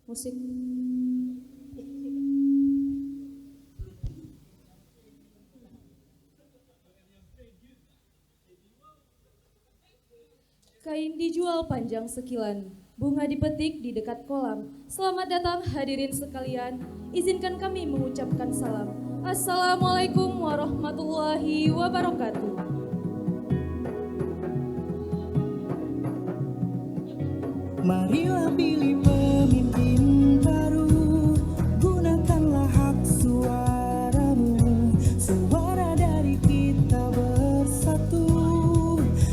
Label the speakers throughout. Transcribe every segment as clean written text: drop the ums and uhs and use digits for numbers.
Speaker 1: Musik. Kain dijual panjang sekilan, bunga dipetik di dekat kolam. Selamat datang hadirin sekalian, izinkan kami mengucapkan salam. Assalamualaikum warahmatullahi wabarakatuh.
Speaker 2: Marilah pilih pemimpin baru, gunakanlah hak suaramu. Suara dari kita bersatu,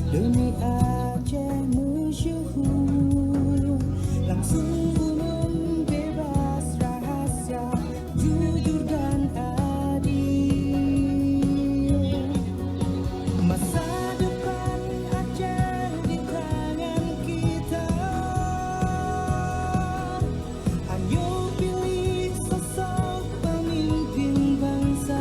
Speaker 2: demi Aceh masyhur. Langsung umum, bebas rahasia, jujur dan adil. Masa depan Aceh di tangan kita. Ayo pilih sosok pemimpin bangsa,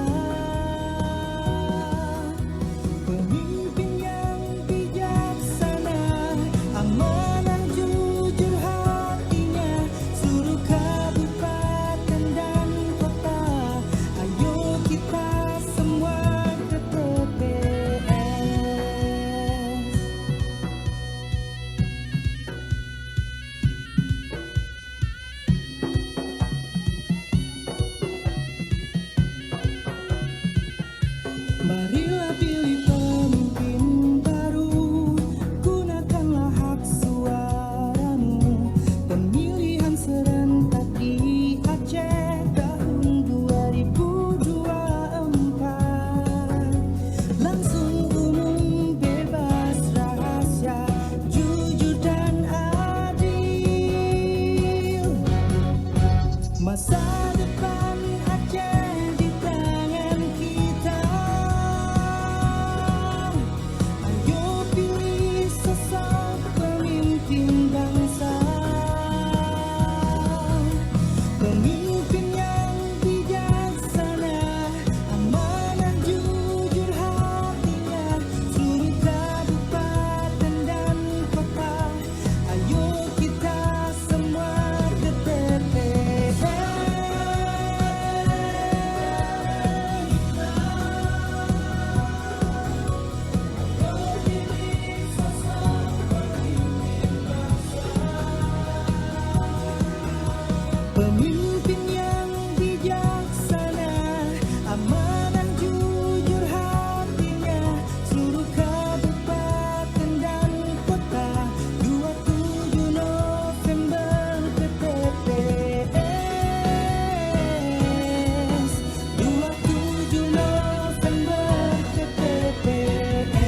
Speaker 2: pemimpin yang bijaksana, amanah jujur hatinya, seluruh kabupaten dan kota. Ayo kita semua ke TPS. Marilah pilih pemimpin baru, gunakanlah hak suaramu. Pemilihan serentak di Aceh tahun 2024. Langsung umum, bebas rahasia, jujur dan adil. Masa depan Aceh di tangan kita. Ayo pilih sosok pemimpin bangsa, pemimpin yang bijaksana, amanah jujur hatinya, seluruh kabupaten dan kota. Ayo kita semua ke TPS. Pemimpin yang bijaksana, amanah jujur hatinya, seluruh kabupaten dan kota. 27 November ke TPS. 27 November ke TPS.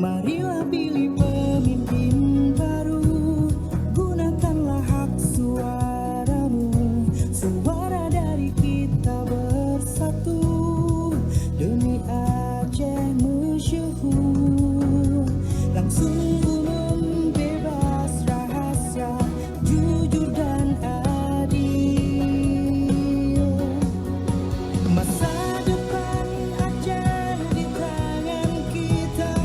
Speaker 2: Marilah pilih pemimpin baru, gunakanlah hak suaramu. Suara dari kita bersatu, demi Aceh masyhur. Langsung umum, bebas rahasia, jujur dan adil. Masa depan Aceh di tangan kita.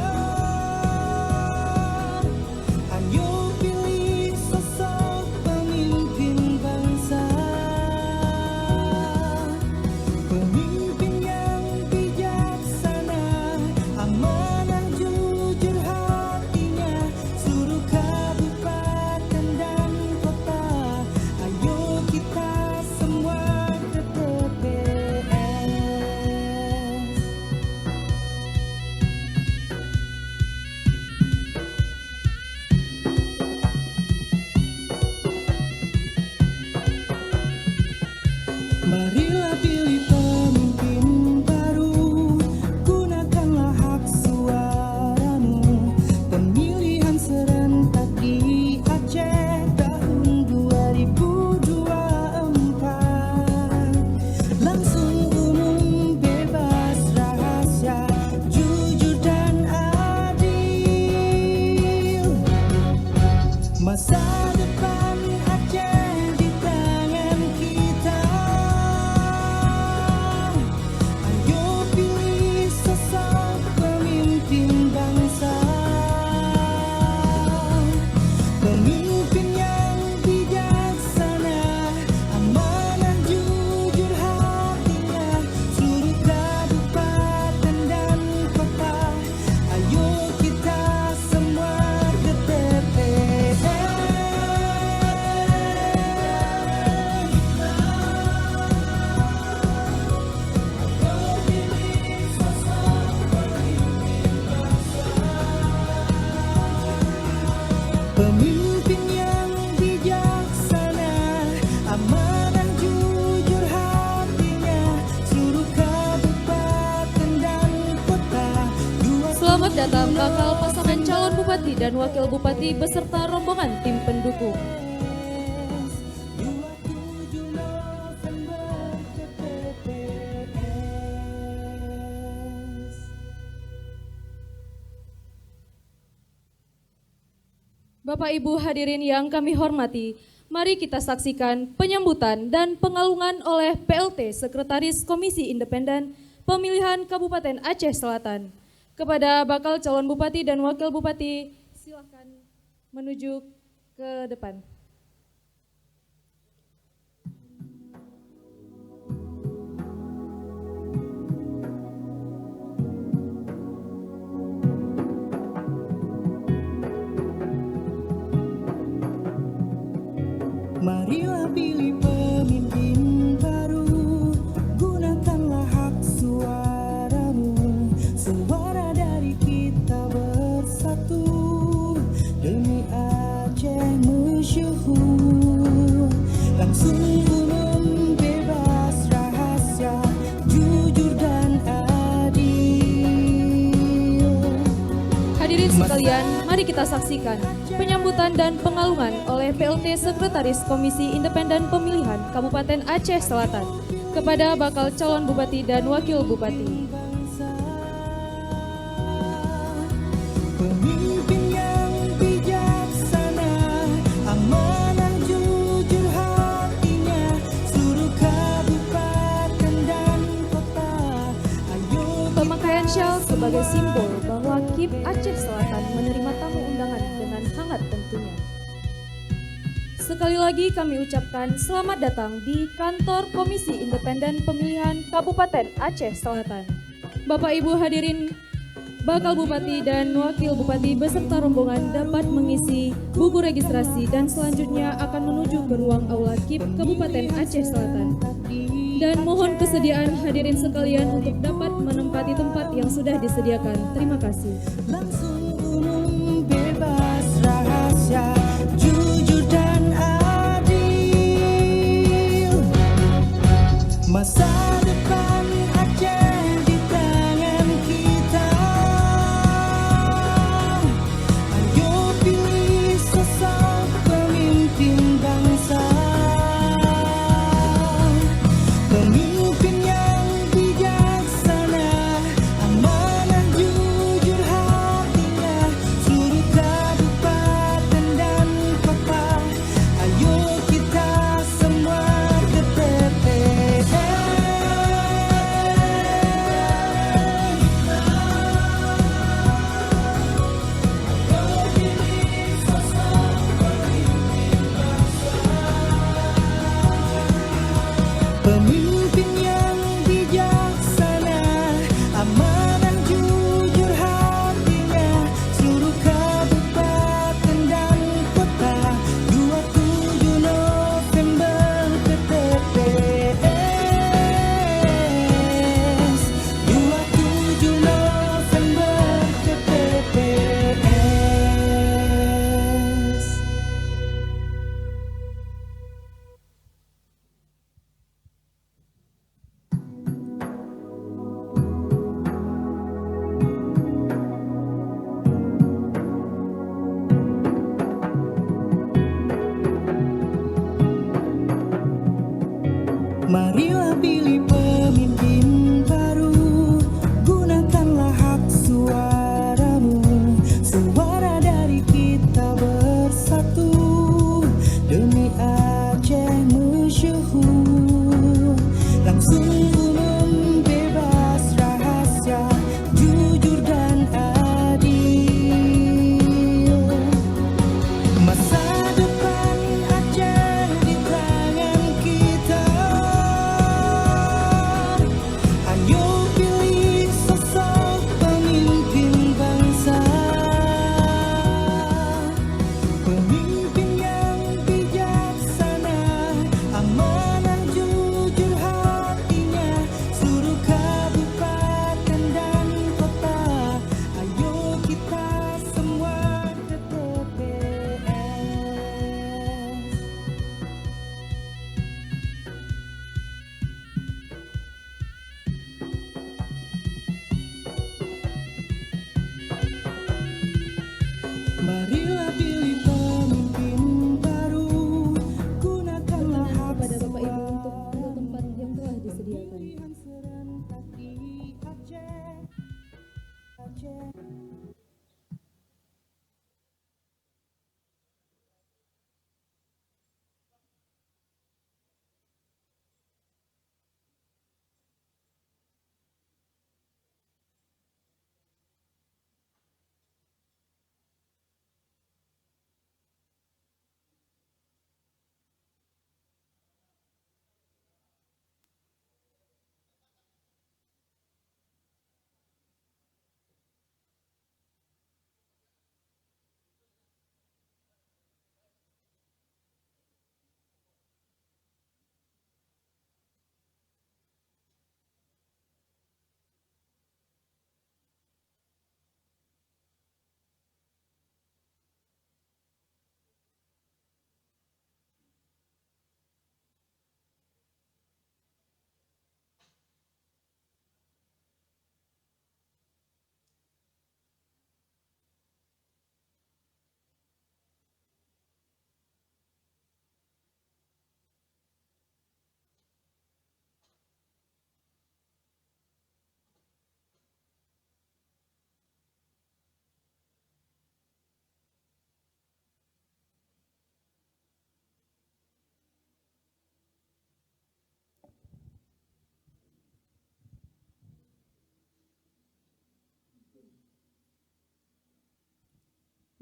Speaker 1: datang bakal pasangan calon bupati dan wakil bupati beserta rombongan tim pendukung.
Speaker 2: 27 November KPPS.
Speaker 1: Bapak Ibu hadirin yang kami hormati, mari kita saksikan penyambutan dan pengalungan oleh PLT Sekretaris Komisi Independen Pemilihan Kabupaten Aceh Selatan. Kepada bakal calon bupati dan wakil bupati, silakan menuju ke depan.
Speaker 2: Marilah pilih pemimpin baru, gunakanlah hak suaramu. Suara dari kita bersatu, demi Aceh masyhur. Langsung umum, bebas rahasia, jujur dan adil.
Speaker 1: Hadirin sekalian, mari kita saksikan penyambutan dan pengalungan oleh PLT Sekretaris Komisi Independen Pemilihan Kabupaten Aceh Selatan kepada bakal calon bupati dan wakil bupati.
Speaker 2: Pemimpin yang bijaksana, amanah jujur hatinya, seluruh kabupaten dan kota. Ayo
Speaker 1: Pemakaian syal sebagai simbol bahwa KIP Aceh Selatan menerima tamu undangan dengan hangat tentunya. Sekali lagi kami ucapkan selamat datang di kantor Komisi Independen Pemilihan Kabupaten Aceh Selatan. Bapak Ibu hadirin, bakal bupati dan wakil bupati beserta rombongan dapat mengisi buku registrasi dan selanjutnya akan menuju ke ruang aula KIP Kabupaten Aceh Selatan. Dan mohon kesediaan hadirin sekalian untuk dapat menempati tempat yang sudah disediakan. Terima kasih.
Speaker 2: langsung umum, bebas rahasia, jujur dan adil. Masa depan Aceh di tangan kita. Ayo pilih sosok pemimpin bangsa, pemimpin yang bijaksana, amanah jujur hatinya, seluruh kabupaten dan kota. Ayo kita semua ke TPS. Pemimpin yang bijaksana, amanah jujur hatinya, seluruh kabupaten dan kota. 27 November ke TPS. 27 November ke TPS. Marilah pilih pemimpin baru, gunakanlah hak suaramu. Suara dari kita bersatu, demi Aceh masyhur. Langsung umum, bebas rahasia, jujur dan adil. Masa depan Aceh di tangan kita. Ayo pilih sosok pemimpin bangsa, pemimpin yang bijaksana, amanah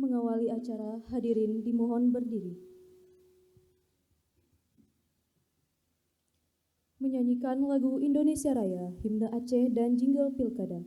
Speaker 1: Mengawali acara, hadirin dimohon berdiri. Menyanyikan lagu Indonesia Raya, Himne Aceh dan Jingle Pilkada.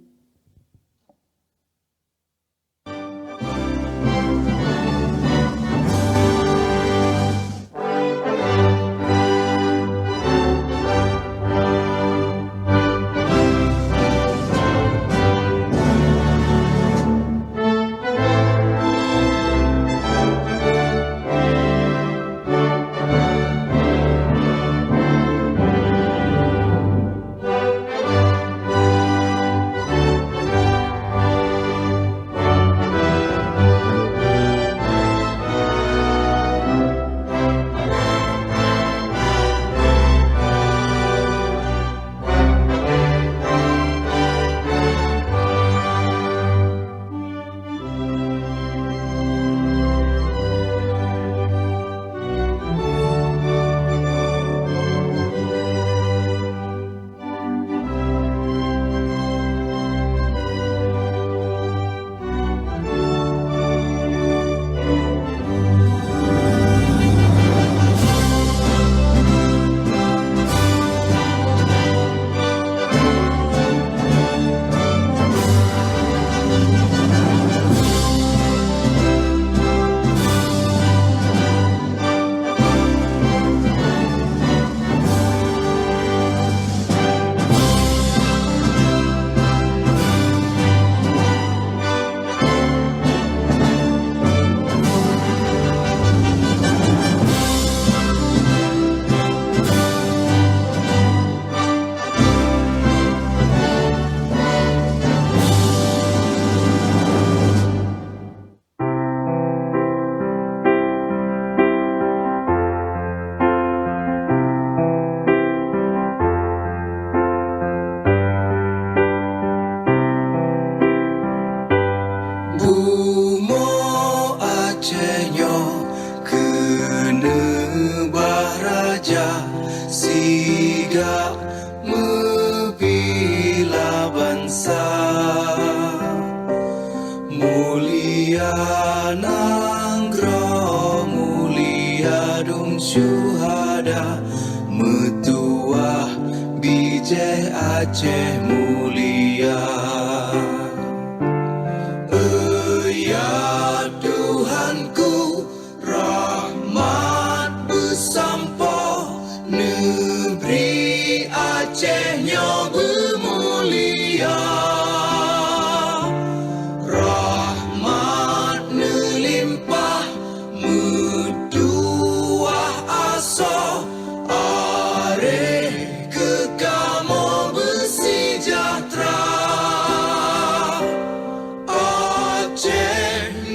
Speaker 2: Bumo Acehnya kene baraja siga membela bangsa mulia nanggro mulia dum syuhada metuah bijih Aceh mulia. Ya Tuhanku, rahmat bersampo negeri Acehnya bermulia. Rahmat nelimpah meduah aso are kekamo bersejahtera.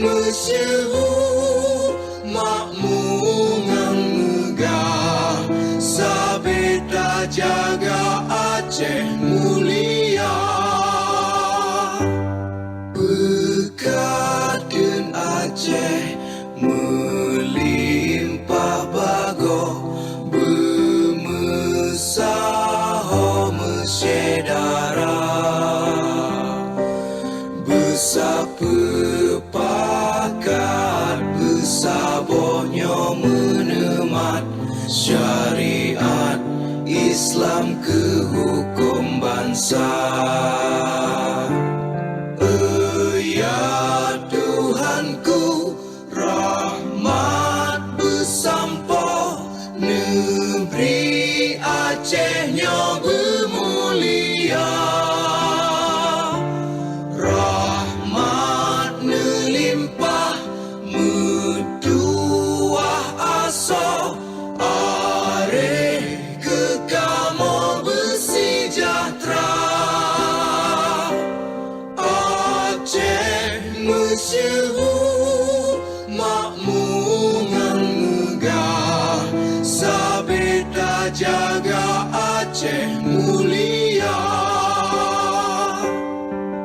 Speaker 2: Masyhur makmungan megah sabeda jaga Aceh mulia. Bekaden Aceh melimpah bago bermesaho mesyedara besapepakat besabohnya menemat syariat Islam ke hukum bangsa. Ya Tuhanku, rahmat bersampo negeri Acehnya bermulia. Rahmat nelimpah meduah aso are kekamo bersejahtera. Aceh masyhur makmungan megah sabeda jaga Aceh mulia.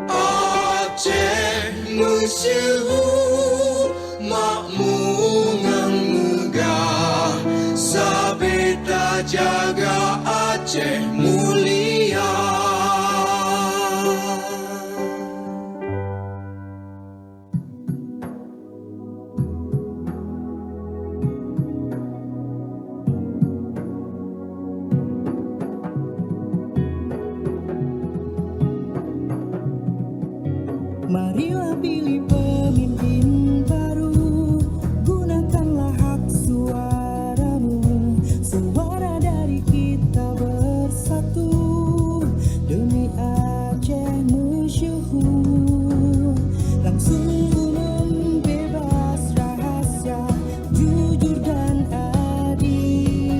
Speaker 2: Aceh masyhur makmungan megah sabeda jaga Aceh mulia.
Speaker 3: Marilah pilih pemimpin baru, gunakanlah hak suaramu. Suara dari kita bersatu, demi Aceh masyhur. Langsung umum, bebas rahasia, jujur dan adil.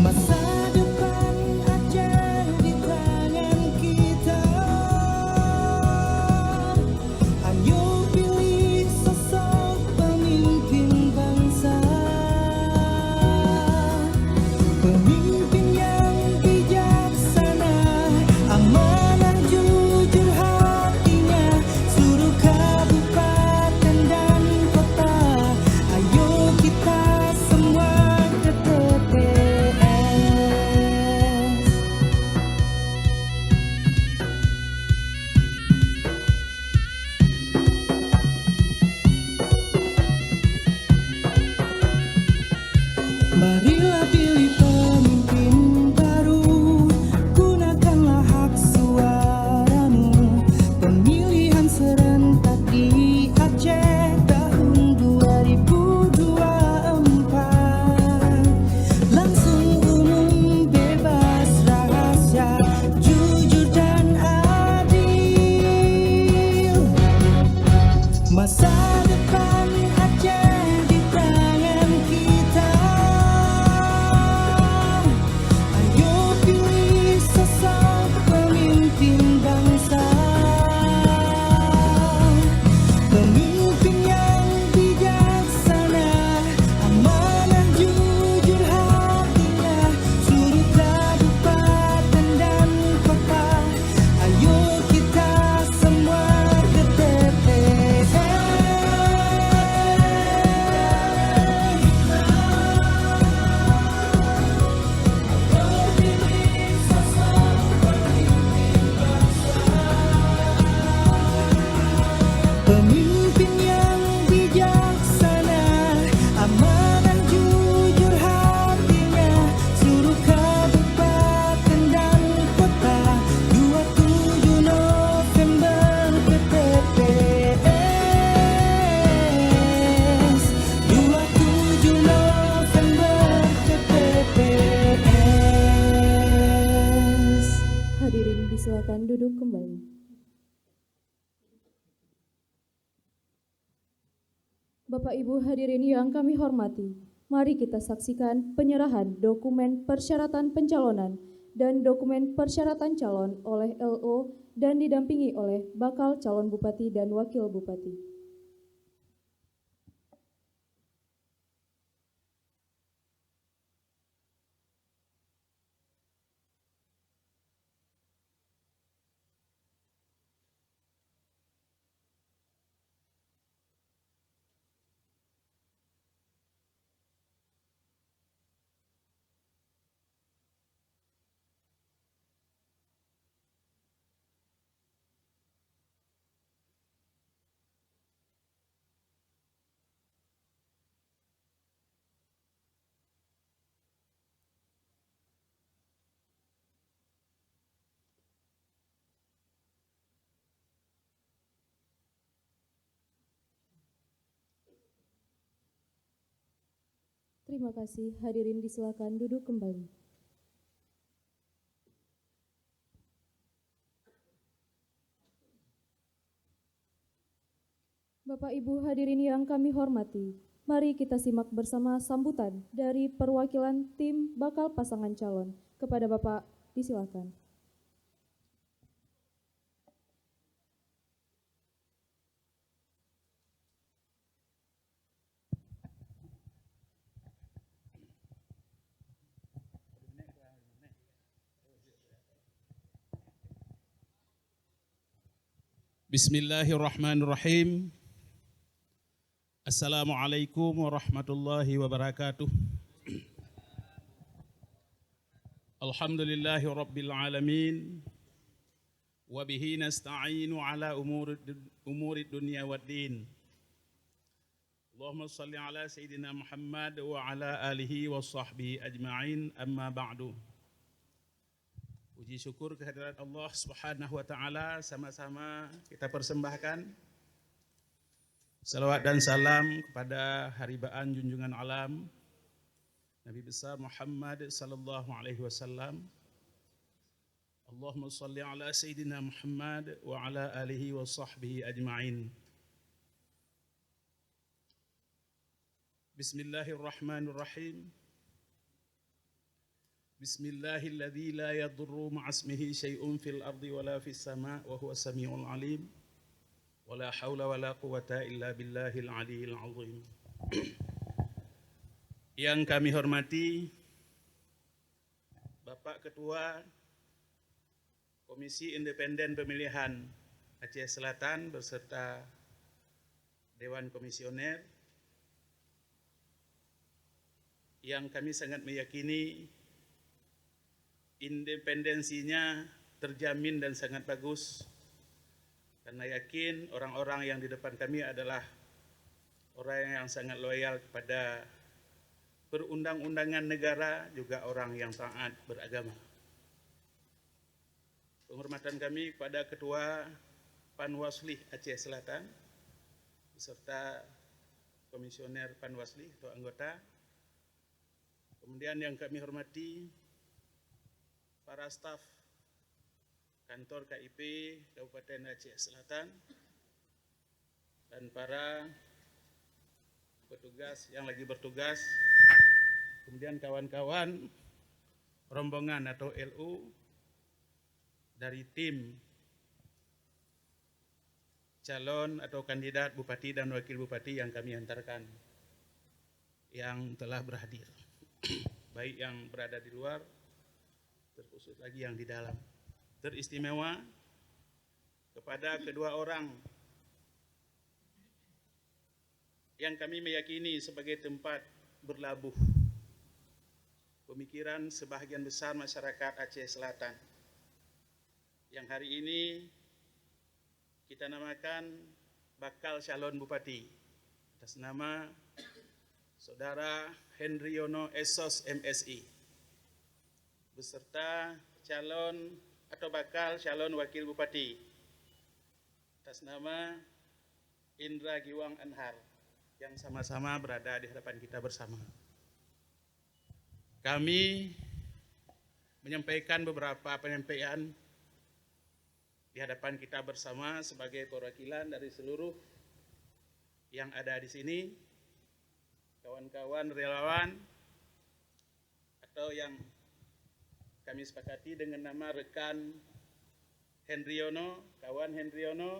Speaker 3: Masa depan Aceh di tangan kita. Ayo pilih sosok pemimpin bangsa, pemimpin yang bijaksana, amanah jujur hatinya, seluruh kabupaten dan kota. Ayo kita semua ke TPS. Marilah pilih pemimpin baru, gunakanlah hak suaramu. Pemilihan serentak di Aceh tahun 2024. Langsung umum, bebas rahasia, jujur dan adil. Masa depan Aceh di tangan kita. Ayo pilih sosok pemimpin bangsa, pemimpin yang bijaksana, amanah jujur hatinya, seluruh kabupaten dan kota. Ayo kita semua ke TPS. Pemimpin yang bijaksana, amanah jujur hatinya, seluruh kabupaten dan kota. 27 November ke TPS. 27 November ke TPS.
Speaker 1: Hadirin disilakan duduk kembali. Bapak Ibu hadirin yang kami hormati, mari kita saksikan penyerahan dokumen persyaratan pencalonan dan dokumen persyaratan calon oleh LO dan didampingi oleh bakal calon bupati dan wakil bupati. Terima kasih, hadirin disilakan duduk kembali. Bapak Ibu hadirin yang kami hormati, mari kita simak bersama sambutan dari perwakilan tim bakal pasangan calon. Kepada Bapak, disilakan.
Speaker 4: Bismillahirrahmanirrahim. Assalamualaikum warahmatullahi wabarakatuh. Alhamdulillahi rabbil alamin. Wa bihi nasta'inu ala umuri dunya waddin. Allahumma salli ala Sayyidina Muhammad wa ala alihi wa sahbihi ajma'in, amma ba'du. Puji syukur kehadirat Allah Subhanahu wa taala, sama-sama kita persembahkan salawat dan salam kepada haribaan junjungan alam Nabi besar Muhammad sallallahu alaihi wasallam. Allahumma salli ala sayyidina Muhammad wa ala alihi wa sahbihi ajma'in. Bismillahirrahmanirrahim. Bismillahilladzi la yadurru ma'asmihi syai'un fil ardi wala fis sama' wa huwa samiul alim. Wala haula wala quwata illa billahil aliyil azim. Yang kami hormati Bapak Ketua Komisi Independen Pemilihan Aceh Selatan beserta Dewan Komisioner, yang kami sangat meyakini independensinya terjamin dan sangat bagus, karena yakin orang-orang yang di depan kami adalah orang yang sangat loyal kepada perundang-undangan negara, juga orang yang taat beragama. Penghormatan kami kepada Ketua Panwasli Aceh Selatan beserta Komisioner Panwasli atau anggota. Kemudian yang kami hormati para staf kantor KIP Kabupaten Aceh Selatan dan para petugas yang lagi bertugas, kemudian kawan-kawan rombongan atau LU dari tim calon atau kandidat bupati dan wakil bupati yang kami hantarkan yang telah berhadir, baik yang berada di luar, terkhusus lagi yang di dalam. Teristimewa kepada kedua orang yang kami meyakini sebagai tempat berlabuh pemikiran sebahagian besar masyarakat Aceh Selatan, yang hari ini kita namakan bakal calon bupati atas nama Saudara Hendriono Esos MSI beserta calon atau bakal calon wakil bupati atas nama Indra Giwang Anhar yang sama-sama berada di hadapan kita bersama. Kami menyampaikan beberapa penyampaian di hadapan kita bersama sebagai perwakilan dari seluruh yang ada di sini, kawan-kawan relawan atau yang kami sepakati dengan nama rekan Hendriono, kawan Hendriono,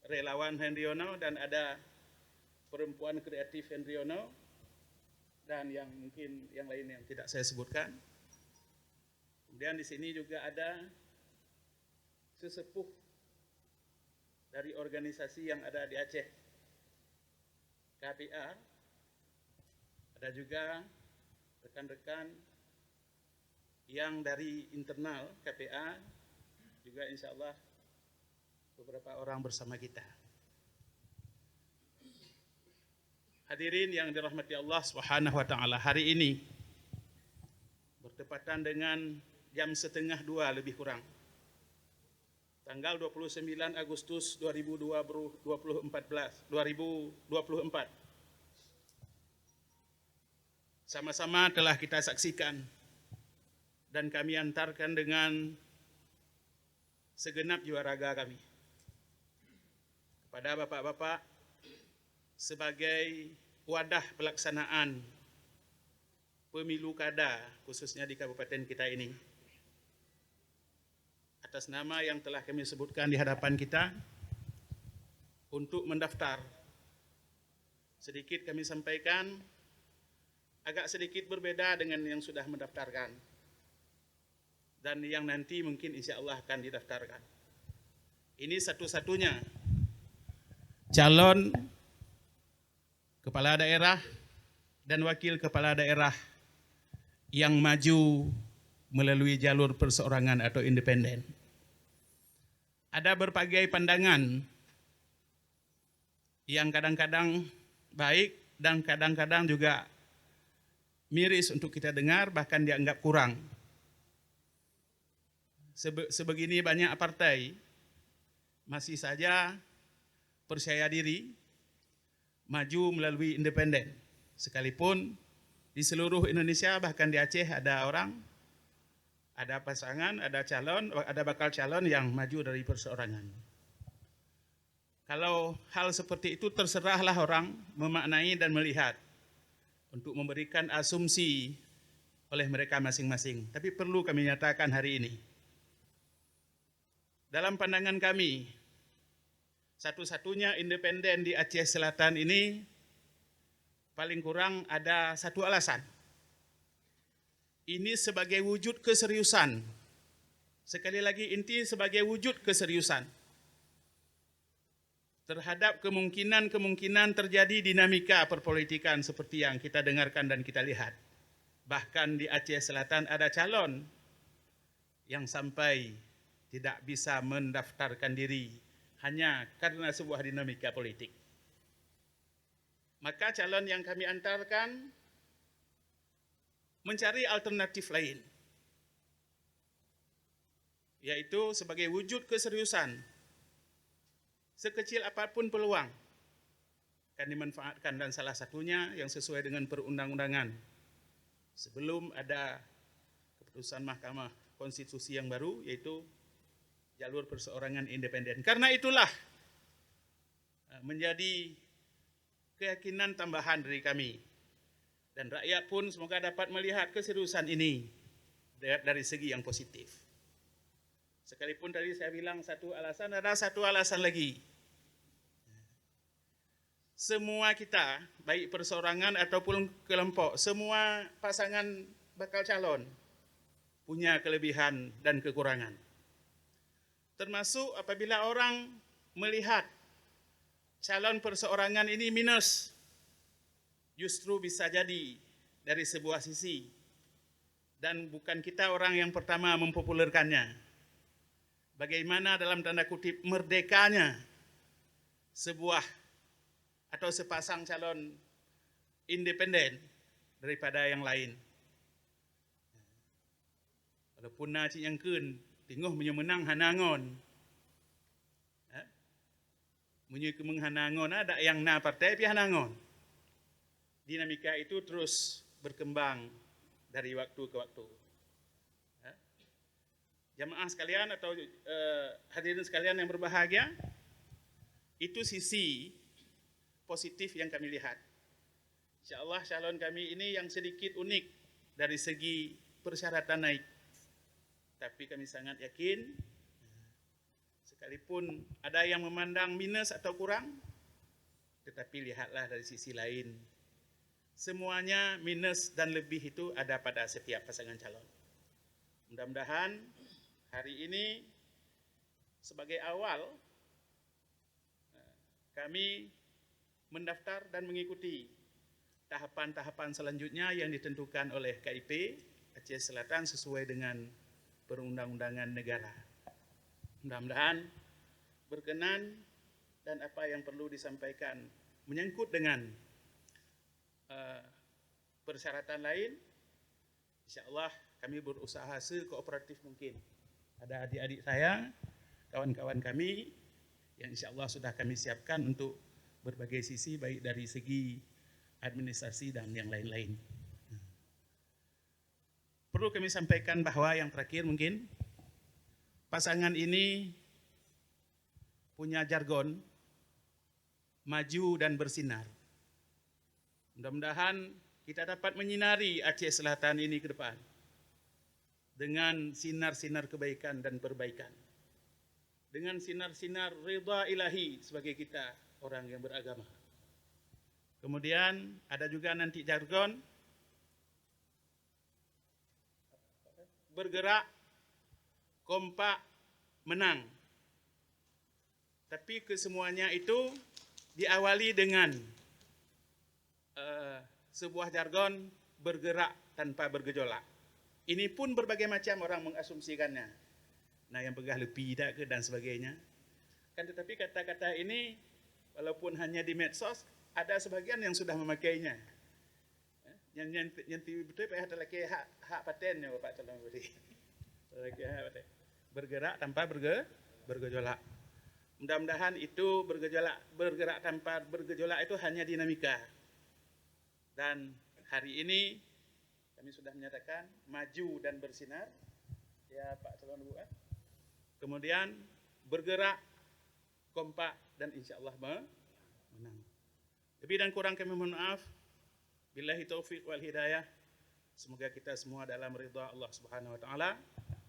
Speaker 4: relawan Hendriono, dan ada perempuan kreatif Hendriono, dan yang mungkin yang lain yang tidak saya sebutkan. Kemudian di sini juga ada sesepuh dari organisasi yang ada di Aceh, KPA, ada juga rekan-rekan yang dari internal KPA, juga insya Allah beberapa orang bersama kita. Hadirin yang dirahmati Allah Subhanahu wa taala, hari ini bertepatan dengan jam 1:30 lebih kurang, tanggal 29 Agustus 2024. Sama-sama telah kita saksikan dan kami antarkan dengan segenap jiwa raga kami kepada bapak-bapak sebagai wadah pelaksanaan pemilu kada khususnya di kabupaten kita ini. Atas nama yang telah kami sebutkan di hadapan kita untuk mendaftar, sedikit kami sampaikan agak sedikit berbeda dengan yang sudah mendaftarkan dan yang nanti mungkin insya Allah akan didaftarkan. Ini satu-satunya calon kepala daerah dan wakil kepala daerah yang maju melalui jalur perseorangan atau independen. Ada berbagai pandangan yang kadang-kadang baik dan kadang-kadang juga miris untuk kita dengar, bahkan dianggap kurang. Sebegini banyak partai masih saja percaya diri maju melalui independen. Sekalipun di seluruh Indonesia, bahkan di Aceh ada orang, ada pasangan, ada calon, ada bakal calon yang maju dari perseorangan. Kalau hal seperti itu terserahlah orang memaknai dan melihat untuk memberikan asumsi oleh mereka masing-masing. Tapi perlu kami nyatakan hari ini, dalam pandangan kami, satu-satunya independen di Aceh Selatan ini paling kurang ada satu alasan. Ini sebagai wujud keseriusan. Sekali lagi, inti sebagai wujud keseriusan terhadap kemungkinan-kemungkinan terjadi dinamika perpolitikan seperti yang kita dengarkan dan kita lihat. Bahkan di Aceh Selatan ada calon yang sampai tidak bisa mendaftarkan diri hanya karena sebuah dinamika politik. Maka calon yang kami antarkan mencari alternatif lain, yaitu sebagai wujud keseriusan. Sekecil apapun peluang akan dimanfaatkan, dan salah satunya yang sesuai dengan perundang-undangan sebelum ada keputusan Mahkamah Konstitusi yang baru, yaitu jalur perseorangan independen. Karena itulah menjadi keyakinan tambahan dari kami, dan rakyat pun semoga dapat melihat keseriusan ini dari segi yang positif. Sekalipun tadi saya bilang satu alasan, ada satu alasan lagi. Semua kita, baik perseorangan ataupun kelompok, semua pasangan bakal calon punya kelebihan dan kekurangan. Termasuk apabila orang melihat calon perseorangan ini minus, justru bisa jadi dari sebuah sisi, dan bukan kita orang yang pertama mempopulerkannya. Bagaimana dalam tanda kutip merdekanya sebuah atau sepasang calon independen daripada yang lain. Walaupun na cik yang kun, tinguh menang hanangon. Menyukai menghanangon, ada yang na partai pi hanangon. Dinamika itu terus berkembang dari waktu ke waktu. Jamaah sekalian atau hadirin sekalian yang berbahagia, itu sisi positif yang kami lihat. InsyaAllah calon kami ini yang sedikit unik dari segi persyaratan naik. Tapi kami sangat yakin, sekalipun ada yang memandang minus atau kurang, tetapi lihatlah dari sisi lain. Semuanya minus dan lebih itu ada pada setiap pasangan calon. Mudah-mudahan hari ini sebagai awal kami mendaftar dan mengikuti tahapan-tahapan selanjutnya yang ditentukan oleh KIP Aceh Selatan sesuai dengan perundang-undangan negara. Mudah-mudahan berkenan, dan apa yang perlu disampaikan menyangkut dengan persyaratan lain, insyaAllah kami berusaha sekooperatif mungkin. Ada adik-adik saya, kawan-kawan kami yang insyaAllah sudah kami siapkan untuk berbagai sisi, baik dari segi administrasi dan yang lain-lain. Perlu kami sampaikan bahwa yang terakhir mungkin, pasangan ini punya jargon maju dan bersinar. Mudah-mudahan kita dapat menyinari Aceh Selatan ini ke depan dengan sinar-sinar kebaikan dan perbaikan, dengan sinar-sinar ridha ilahi sebagai kita orang yang beragama. Kemudian ada juga nanti jargon bergerak, kompak, menang. Tapi kesemuanya itu diawali dengan sebuah jargon bergerak tanpa bergejolak. Ini pun berbagai macam orang mengasumsikannya. Nah, yang pegah lebih tak ke dan sebagainya. Kan tetapi kata-kata ini walaupun hanya di medsos, ada sebagian yang sudah memakainya. Yang betul ada lagi hak patennya Bapak calon bupati. Lagi hak paten. Bergerak tanpa bergejolak. Mudah-mudahan itu bergerak tanpa bergejolak itu hanya dinamika. Dan hari ini kami sudah menyatakan maju dan bersinar, ya Pak calon bupati. Kemudian bergerak kompak dan insya Allah menang. Lebih dan kurang kami mohon maaf. Billahi taufiq wal hidayah. Semoga kita semua dalam ridha Allah Subhanahu wa taala.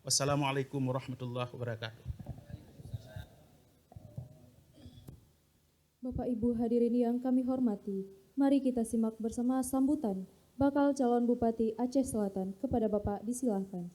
Speaker 4: Wassalamualaikum warahmatullahi wabarakatuh.
Speaker 1: Bapak Ibu hadirin yang kami hormati, mari kita simak bersama sambutan bakal calon Bupati Aceh Selatan. Kepada Bapak disilahkan.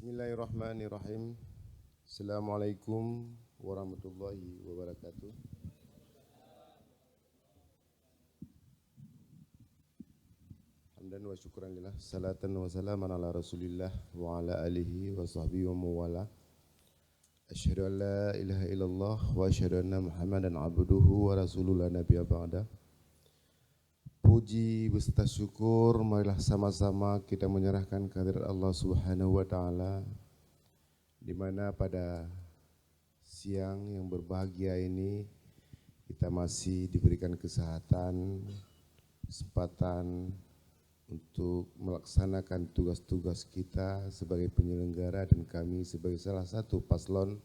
Speaker 5: Bismillahirrahmanirrahim. Assalamualaikum warahmatullahi wabarakatuh. Hamdan wa syukran lillah, salatan wa salaman ala rasulillah wa ala alihi wa sahbihi wa mawala. Asyhadu an la ilaha illallah wa asyhadu anna Muhammadan abduhu wa rasuluhu la nabiyya ba'da. Puji beserta syukur marilah sama-sama kita menyerahkan kehadirat Allah Subhanahu wa taala, di mana pada siang yang berbahagia ini kita masih diberikan kesehatan, kesempatan untuk melaksanakan tugas-tugas kita sebagai penyelenggara dan kami sebagai salah satu paslon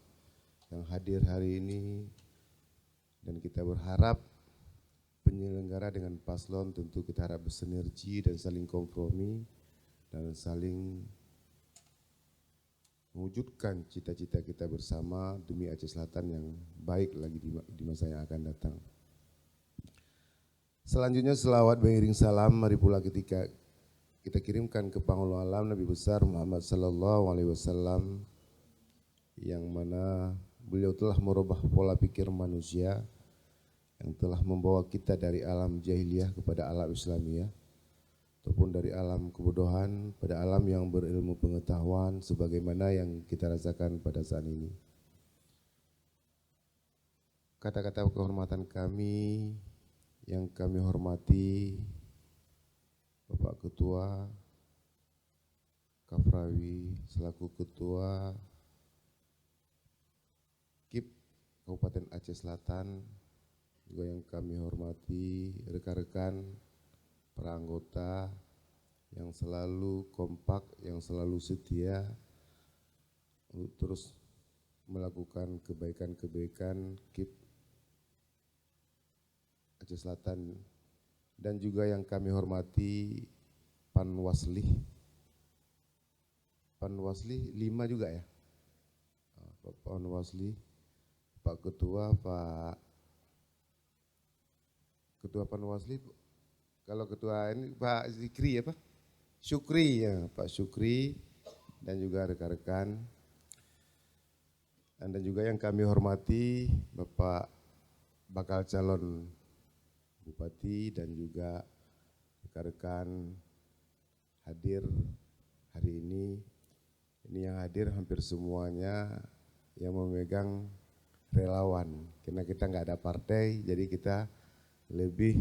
Speaker 5: yang hadir hari ini, dan kita berharap penyelenggara dengan paslon tentu kita harap bersinergi dan saling kompromi dan saling mewujudkan cita-cita kita bersama demi Aceh Selatan yang baik lagi di masa yang akan datang. Selanjutnya selawat beriring salam mari pula ketika kita kirimkan ke Panglima Alam Nabi besar Muhammad sallallahu alaihi wasallam, yang mana beliau telah merubah pola pikir manusia, yang telah membawa kita dari alam jahiliyah kepada alam Islamiyah, ataupun dari alam kebodohan pada alam yang berilmu pengetahuan sebagaimana yang kita rasakan pada saat ini. Kata-kata kehormatan kami yang kami hormati Bapak Ketua Kafrawi selaku Ketua KIP Kabupaten Aceh Selatan, juga yang kami hormati rekan-rekan para anggota yang selalu kompak, yang selalu setia untuk terus melakukan kebaikan-kebaikan KIP Aceh Selatan, dan juga yang kami hormati Panwaslih 5 juga ya, Pak Panwaslih, Pak Ketua, Ketua Panwasli, kalau ketua ini Pak Zikri ya Pak? Syukri ya, Pak Syukri, dan juga rekan-rekan. Dan juga yang kami hormati Bapak bakal calon Bupati dan juga rekan-rekan hadir hari ini. Ini yang hadir hampir semuanya yang memegang relawan, karena kita nggak ada partai, jadi kita lebih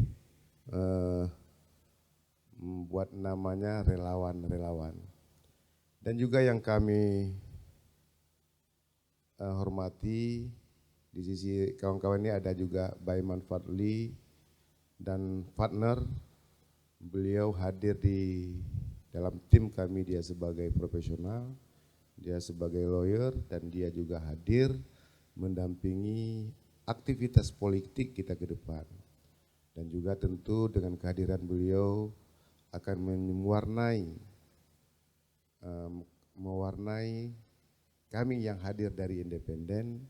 Speaker 5: membuat namanya relawan-relawan. Dan juga yang kami hormati di sisi kawan-kawan ini ada juga Baiman Fadli dan partner. Beliau hadir di dalam tim kami, dia sebagai profesional, dia sebagai lawyer, dan dia juga hadir mendampingi aktivitas politik kita ke depan. Dan juga tentu dengan kehadiran beliau akan mewarnai kami yang hadir dari independen,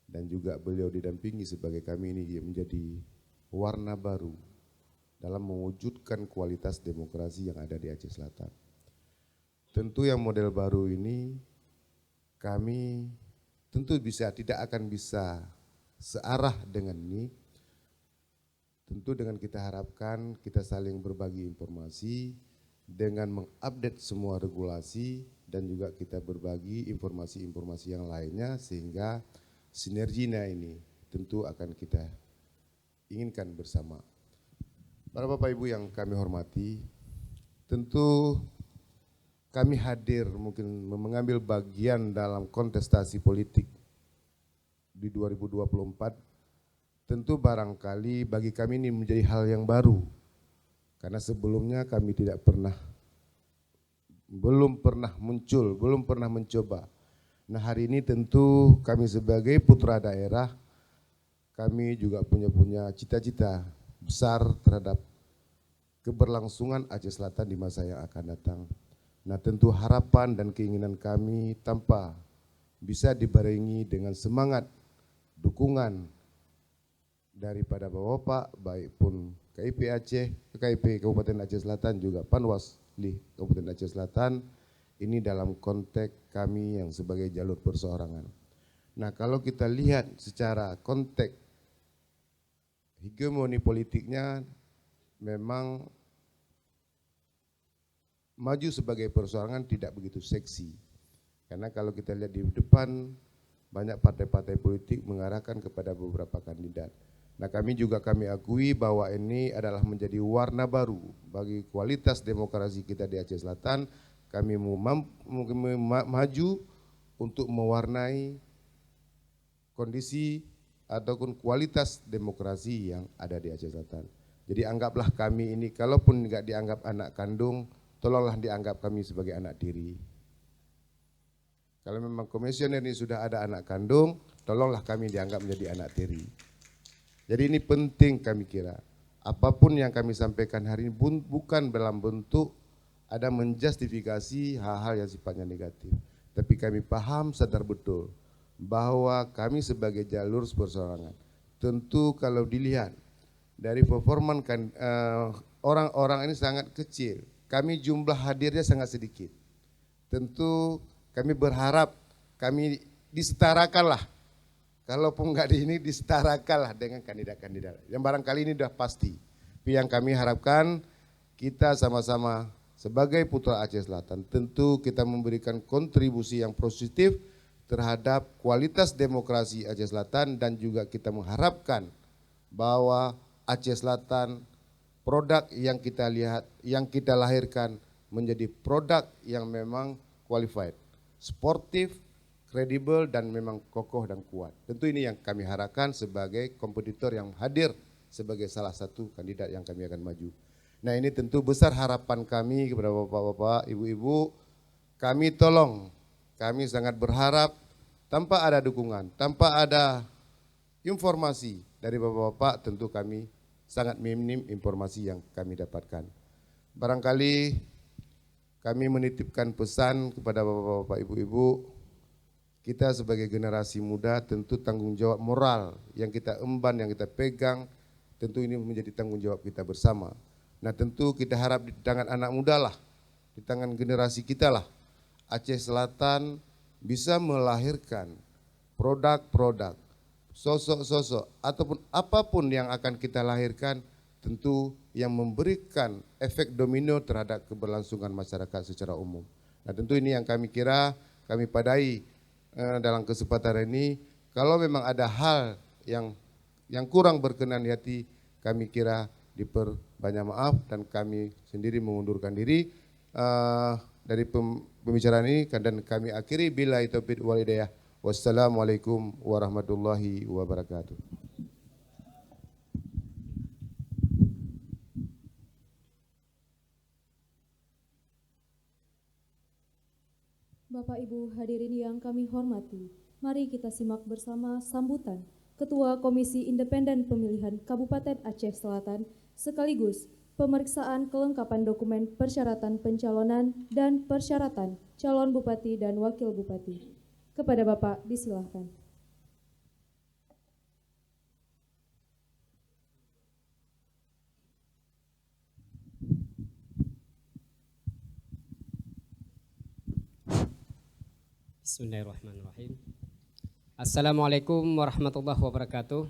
Speaker 5: dan juga beliau didampingi sebagai kami ini menjadi warna baru dalam mewujudkan kualitas demokrasi yang ada di Aceh Selatan. Tentu yang model baru ini kami tentu tidak akan bisa searah dengan ini. Tentu dengan kita harapkan kita saling berbagi informasi dengan mengupdate semua regulasi dan juga kita berbagi informasi-informasi yang lainnya sehingga sinerginya ini tentu akan kita inginkan bersama. Para Bapak Ibu yang kami hormati, tentu kami hadir mungkin mengambil bagian dalam kontestasi politik di 2024. Tentu barangkali bagi kami ini menjadi hal yang baru. Karena sebelumnya kami belum pernah mencoba. Nah, hari ini tentu kami sebagai putra daerah, kami juga punya cita-cita besar terhadap keberlangsungan Aceh Selatan di masa yang akan datang. Nah, tentu harapan dan keinginan kami tanpa bisa dibarengi dengan semangat dukungan daripada Bapak-Bapak, baik pun KIP Kabupaten Aceh Selatan juga Panwasli Kabupaten Aceh Selatan, ini dalam konteks kami yang sebagai jalur perseorangan. Nah, kalau kita lihat secara konteks hegemoni politiknya memang maju sebagai perseorangan tidak begitu seksi. Karena kalau kita lihat di depan banyak partai-partai politik mengarahkan kepada beberapa kandidat. Nah, kami akui bahwa ini adalah menjadi warna baru bagi kualitas demokrasi kita di Aceh Selatan. Kami maju untuk mewarnai kondisi ataupun kualitas demokrasi yang ada di Aceh Selatan. Jadi anggaplah kami ini, kalaupun enggak dianggap anak kandung, tolonglah dianggap kami sebagai anak tiri. Kalau memang komisioner ini sudah ada anak kandung, tolonglah kami dianggap menjadi anak tiri. Jadi ini penting kami kira. Apapun yang kami sampaikan hari ini bukan dalam bentuk ada menjustifikasi hal-hal yang sifatnya negatif. Tapi kami paham, sadar betul bahwa kami sebagai jalur perseorangan, tentu kalau dilihat dari performa orang-orang ini sangat kecil, kami jumlah hadirnya sangat sedikit. Tentu kami berharap kami disetarakanlah, kalaupun enggak ini disetarakanlah dengan kandidat-kandidat. Yang barangkali ini sudah pasti. Tapi yang kami harapkan kita sama-sama sebagai putra Aceh Selatan, tentu kita memberikan kontribusi yang positif terhadap kualitas demokrasi Aceh Selatan dan juga kita mengharapkan bahwa Aceh Selatan produk yang kita lihat, yang kita lahirkan menjadi produk yang memang qualified, sportif, kredibel dan memang kokoh dan kuat. Tentu ini yang kami harapkan sebagai kompetitor yang hadir sebagai salah satu kandidat yang kami akan maju. Nah, ini tentu besar harapan kami kepada bapak-bapak, ibu-ibu. Kami sangat berharap tanpa ada dukungan, tanpa ada informasi dari bapak-bapak, tentu kami sangat minim informasi yang kami dapatkan. Barangkali kami menitipkan pesan kepada bapak-bapak, ibu-ibu, kita sebagai generasi muda tentu tanggung jawab moral yang kita emban, yang kita pegang, tentu ini menjadi tanggung jawab kita bersama. Nah, tentu kita harap di tangan anak muda lah, di tangan generasi kita lah, Aceh Selatan bisa melahirkan produk-produk, sosok-sosok ataupun apapun yang akan kita lahirkan, tentu yang memberikan efek domino terhadap keberlangsungan masyarakat secara umum. Nah, tentu ini yang kami kira kami padai dalam kesempatan ini. Kalau memang ada hal yang kurang berkenan di hati, kami kira diperbanyak maaf dan kami sendiri mengundurkan diri dari pembicaraan ini dan kami akhiri billahi taufiq wal hidayah. Wassalamualaikum warahmatullahi wabarakatuh.
Speaker 1: Bapak Ibu hadirin yang kami hormati, mari kita simak bersama sambutan Ketua Komisi Independen Pemilihan Kabupaten Aceh Selatan sekaligus pemeriksaan kelengkapan dokumen persyaratan pencalonan dan persyaratan calon bupati dan wakil bupati. Kepada Bapak disilahkan.
Speaker 6: Bismillahirrahmanirrahim. Assalamualaikum warahmatullahi wabarakatuh.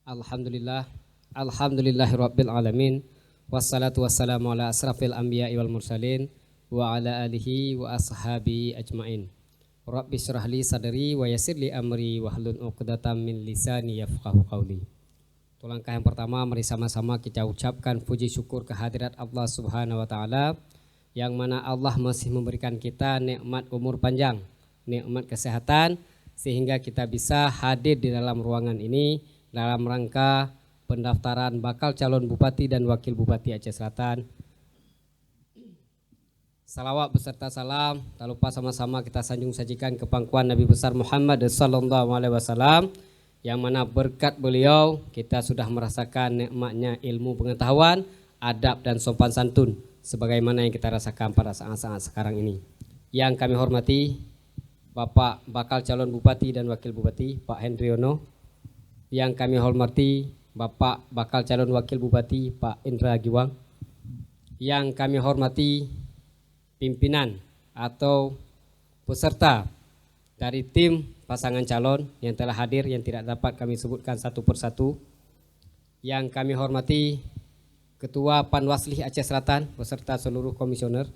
Speaker 6: Alhamdulillah, alhamdulillahirabbil alamin. Wassalatu wassalamu ala asrafil anbiya'i wal mursalin wa ala alihi wa ashabi ajmain. Rabbi syrah li sadri wa yassir li amri wahlul 'uqdatam min lisani yafqahu qawli. Untuk langkah yang pertama, mari sama-sama kita ucapkan puji syukur kehadirat Allah Subhanahu wa taala yang mana Allah masih memberikan kita nikmat umur panjang, nikmat kesehatan sehingga kita bisa hadir di dalam ruangan ini dalam rangka pendaftaran bakal calon bupati dan wakil bupati Aceh Selatan. Salawat beserta salam tak lupa sama-sama kita sanjung sajikan ke pangkuan Nabi besar Muhammad sallallahu alaihi wasallam yang mana berkat beliau kita sudah merasakan nikmatnya ilmu pengetahuan, adab dan sopan santun sebagaimana yang kita rasakan pada saat-saat sekarang ini. Yang kami hormati Bapak bakal calon bupati dan wakil bupati Pak Hendriono. Yang kami hormati Bapak bakal calon wakil bupati Pak Indra Giwang. Yang kami hormati pimpinan atau peserta dari tim pasangan calon yang telah hadir yang tidak dapat kami sebutkan satu persatu. Yang kami hormati Ketua Panwaslih Aceh Selatan beserta seluruh komisioner.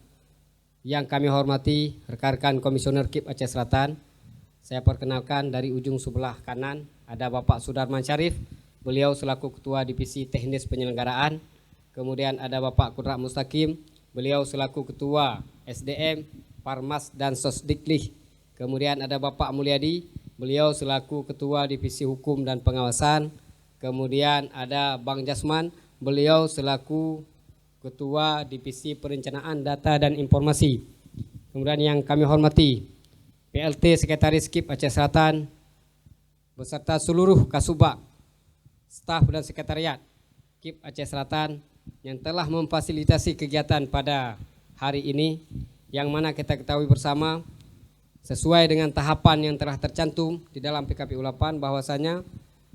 Speaker 6: Yang kami hormati rekan-rekan komisioner KIP Aceh Selatan. Saya perkenalkan dari ujung sebelah kanan ada Bapak Sudarman Syarif, beliau selaku Ketua Divisi Teknis Penyelenggaraan. Kemudian ada Bapak Kudrat Mustaqim, beliau selaku Ketua SDM, Parmas dan Sosdiklih. Kemudian ada Bapak Mulyadi, beliau selaku Ketua Divisi Hukum dan Pengawasan. Kemudian ada Bang Jasman, beliau selaku Ketua Divisi Perencanaan Data dan Informasi. Kemudian yang kami hormati PLT Sekretaris KIP Aceh Selatan beserta seluruh Kasubag, staf dan sekretariat KIP Aceh Selatan yang telah memfasilitasi kegiatan pada hari ini, yang mana kita ketahui bersama sesuai dengan tahapan yang telah tercantum di dalam PKPU 8 bahwasanya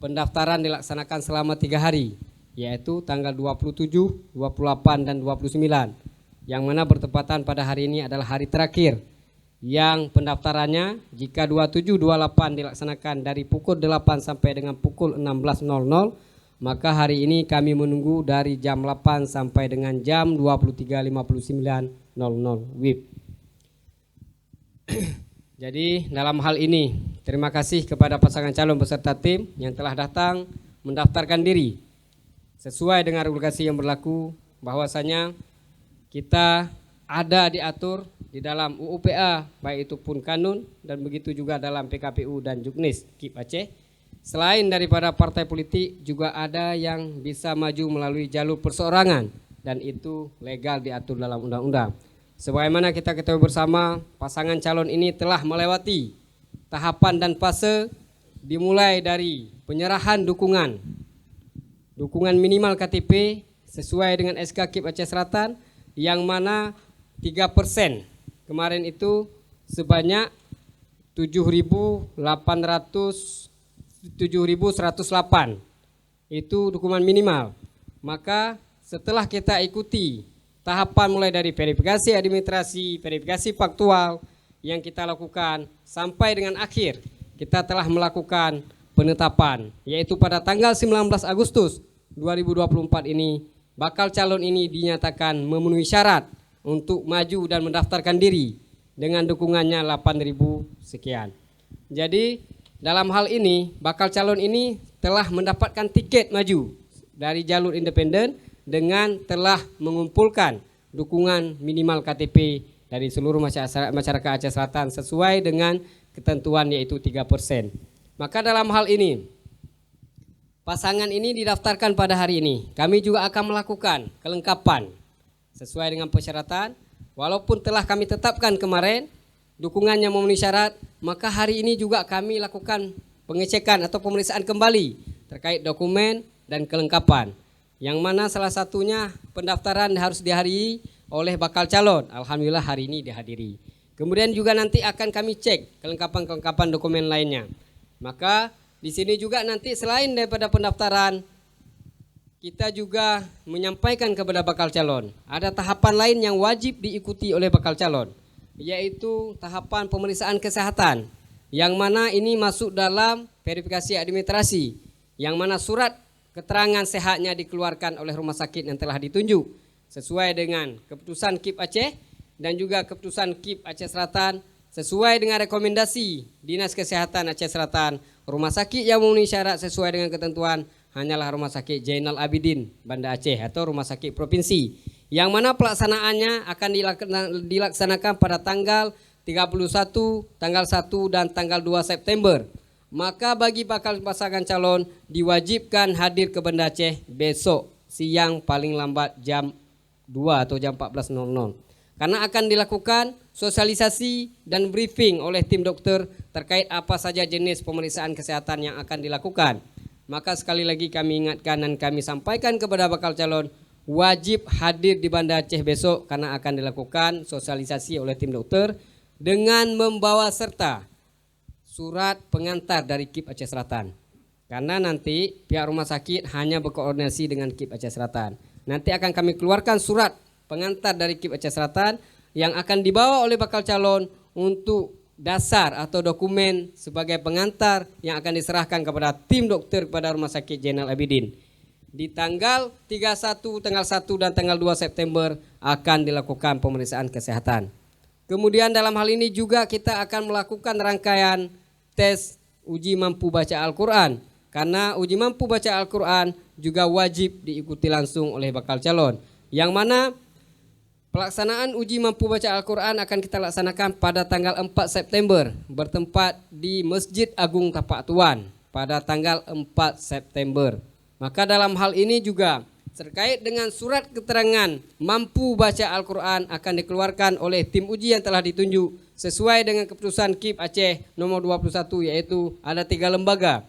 Speaker 6: pendaftaran dilaksanakan selama 3 hari, yaitu tanggal 27, 28 dan 29, yang mana bertepatan pada hari ini adalah hari terakhir yang pendaftarannya. Jika 27, 28 dilaksanakan dari pukul 8 sampai dengan pukul 16.00, maka hari ini kami menunggu dari jam 8 sampai dengan jam 23.59.00 WIB. Jadi dalam hal ini terima kasih kepada pasangan calon beserta tim yang telah datang mendaftarkan diri. Sesuai dengan regulasi yang berlaku bahwasanya kita ada diatur di dalam UUPA, baik itu pun kanun dan begitu juga dalam PKPU dan Juknis KIP Aceh. Selain daripada partai politik juga ada yang bisa maju melalui jalur perseorangan dan itu legal diatur dalam undang-undang. Sebagaimana kita ketahui bersama, pasangan calon ini telah melewati tahapan dan fase dimulai dari penyerahan dukungan minimal KTP sesuai dengan SK KIP Aceh Selatan yang mana 3% kemarin itu sebanyak 7.108 itu dukungan minimal. Maka setelah kita ikuti tahapan mulai dari verifikasi administrasi, verifikasi faktual yang kita lakukan sampai dengan akhir kita telah melakukan penetapan, yaitu pada tanggal 19 Agustus 2024 ini bakal calon ini dinyatakan memenuhi syarat untuk maju dan mendaftarkan diri dengan dukungannya 8.000 sekian. Jadi dalam hal ini bakal calon ini telah mendapatkan tiket maju dari jalur independen dengan telah mengumpulkan dukungan minimal KTP dari seluruh masyarakat Aceh Selatan sesuai dengan ketentuan yaitu 3%. Maka dalam hal ini pasangan ini didaftarkan pada hari ini. Kami juga akan melakukan kelengkapan sesuai dengan persyaratan. Walaupun telah kami tetapkan kemarin dukungannya memenuhi syarat, maka hari ini juga kami lakukan pengecekan atau pemeriksaan kembali terkait dokumen dan kelengkapan. Yang mana salah satunya pendaftaran harus dihadiri oleh bakal calon. Alhamdulillah hari ini dihadiri. Kemudian juga nanti akan kami cek kelengkapan-kelengkapan dokumen lainnya. Maka di sini juga nanti selain daripada pendaftaran, kita juga menyampaikan kepada bakal calon ada tahapan lain yang wajib diikuti oleh bakal calon. yaitu tahapan pemeriksaan kesehatan, yang mana ini masuk dalam verifikasi administrasi, yang mana surat keterangan sehatnya dikeluarkan oleh rumah sakit yang telah ditunjuk sesuai dengan keputusan KIP Aceh dan juga keputusan KIP Aceh Selatan sesuai dengan rekomendasi Dinas Kesehatan Aceh Selatan. Rumah sakit yang memenuhi syarat sesuai dengan ketentuan hanyalah Rumah Sakit Zainal Abidin Banda Aceh atau Rumah Sakit Provinsi, yang mana pelaksanaannya akan dilaksanakan pada tanggal 31, tanggal 1 dan tanggal 2 September. Maka bagi bakal pasangan calon diwajibkan hadir ke Banda Aceh besok siang paling lambat jam 2 atau jam 14.00. Karena akan dilakukan sosialisasi dan briefing oleh tim dokter terkait apa saja jenis pemeriksaan kesehatan yang akan dilakukan. Maka sekali lagi kami ingatkan dan kami sampaikan kepada bakal calon wajib hadir di Banda Aceh besok karena akan dilakukan sosialisasi oleh tim dokter dengan membawa serta surat pengantar dari KIP Aceh Selatan. Karena nanti pihak rumah sakit hanya berkoordinasi dengan KIP Aceh Selatan. Nanti akan kami keluarkan surat pengantar dari KIP Aceh Selatan yang akan dibawa oleh bakal calon untuk dasar atau dokumen sebagai pengantar yang akan diserahkan kepada tim dokter kepada Rumah Sakit Zainal Abidin. Di tanggal 31, tanggal 1 dan tanggal 2 September akan dilakukan pemeriksaan kesehatan. Kemudian dalam hal ini juga kita akan melakukan rangkaian tes uji mampu baca Al-Quran. Karena uji mampu baca Al-Quran juga wajib diikuti langsung oleh bakal calon. Yang mana pelaksanaan uji mampu baca Al-Quran akan kita laksanakan pada tanggal 4 September bertempat di Masjid Agung Tapak Tuan pada tanggal 4 September. Maka dalam hal ini juga terkait dengan surat keterangan mampu baca Al-Quran akan dikeluarkan oleh tim uji yang telah ditunjuk sesuai dengan keputusan KIP Aceh nomor 21, yaitu ada 3 lembaga,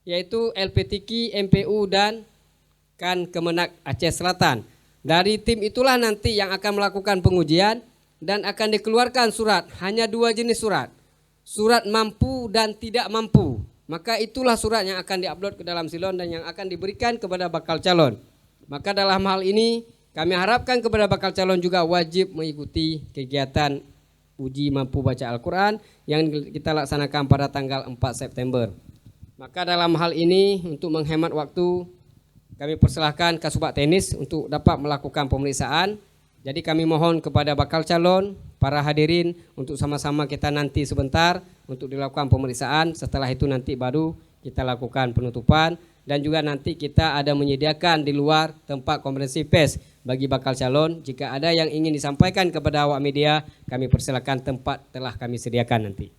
Speaker 6: yaitu LPTQ, MPU dan Kemenak Aceh Selatan. Dari tim itulah nanti yang akan melakukan pengujian dan akan dikeluarkan surat, hanya 2 jenis surat, surat mampu dan tidak mampu. Maka itulah surat yang akan diupload ke dalam silon dan yang akan diberikan kepada bakal calon. Maka dalam hal ini kami harapkan kepada bakal calon juga wajib mengikuti kegiatan uji mampu baca Al-Quran yang kita laksanakan pada tanggal 4 September. Maka dalam hal ini untuk menghemat waktu kami persilahkan Kasubag Teknis untuk dapat melakukan pemeriksaan. Jadi kami mohon kepada bakal calon, para hadirin untuk sama-sama kita nanti sebentar untuk dilakukan pemeriksaan. Setelah itu nanti baru kita lakukan penutupan dan juga nanti kita ada menyediakan di luar tempat konferensi pers bagi bakal calon. Jika ada yang ingin disampaikan kepada awak media, kami persilakan, tempat telah kami sediakan nanti.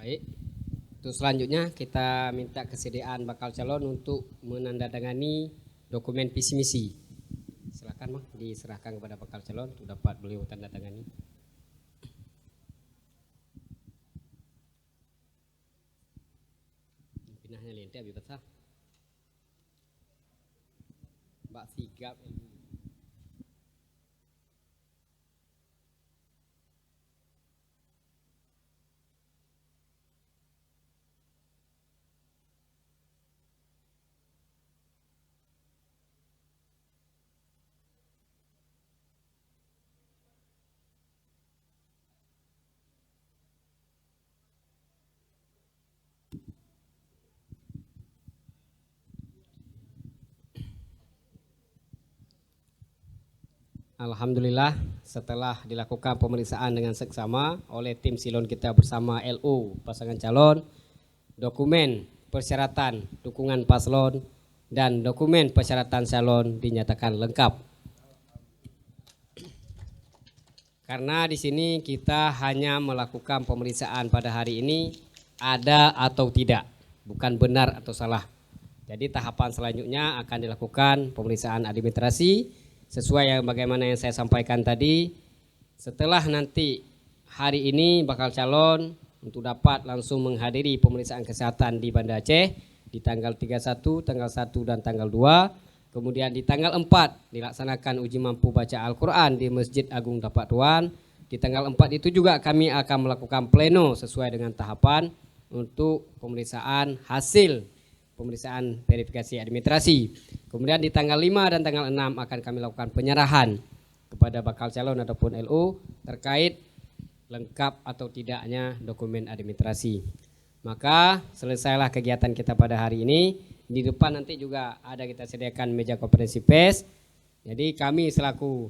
Speaker 6: Baik. Untuk selanjutnya kita minta kesediaan bakal calon untuk menandatangani dokumen visi misi. Silakan Bang, diserahkan kepada bakal calon untuk dapat beliau tanda tangani. Pinahnya lente abi betah. Mbak Sigap. Alhamdulillah setelah dilakukan pemeriksaan dengan seksama oleh tim silon kita bersama LO pasangan calon, dokumen persyaratan dukungan paslon dan dokumen persyaratan calon dinyatakan lengkap. Karena di sini kita hanya melakukan pemeriksaan pada hari ini ada atau tidak, bukan benar atau salah. Jadi tahapan selanjutnya akan dilakukan pemeriksaan administrasi sesuai yang bagaimana yang saya sampaikan tadi. Setelah nanti hari ini bakal calon untuk dapat langsung menghadiri pemeriksaan kesehatan di Banda Aceh di tanggal 31, tanggal 1 dan tanggal 2. Kemudian di tanggal 4 dilaksanakan uji mampu baca Al-Quran di Masjid Agung Tapak Tuan. Di tanggal 4 itu juga kami akan melakukan pleno sesuai dengan tahapan untuk pemeriksaan hasil pemeriksaan verifikasi administrasi. Kemudian di tanggal 5 dan tanggal 6 akan kami lakukan penyerahan kepada bakal calon ataupun LO terkait lengkap atau tidaknya dokumen administrasi. Maka selesailah kegiatan kita pada hari ini. Di depan nanti juga ada kita sediakan meja konferensi pers. Jadi kami selaku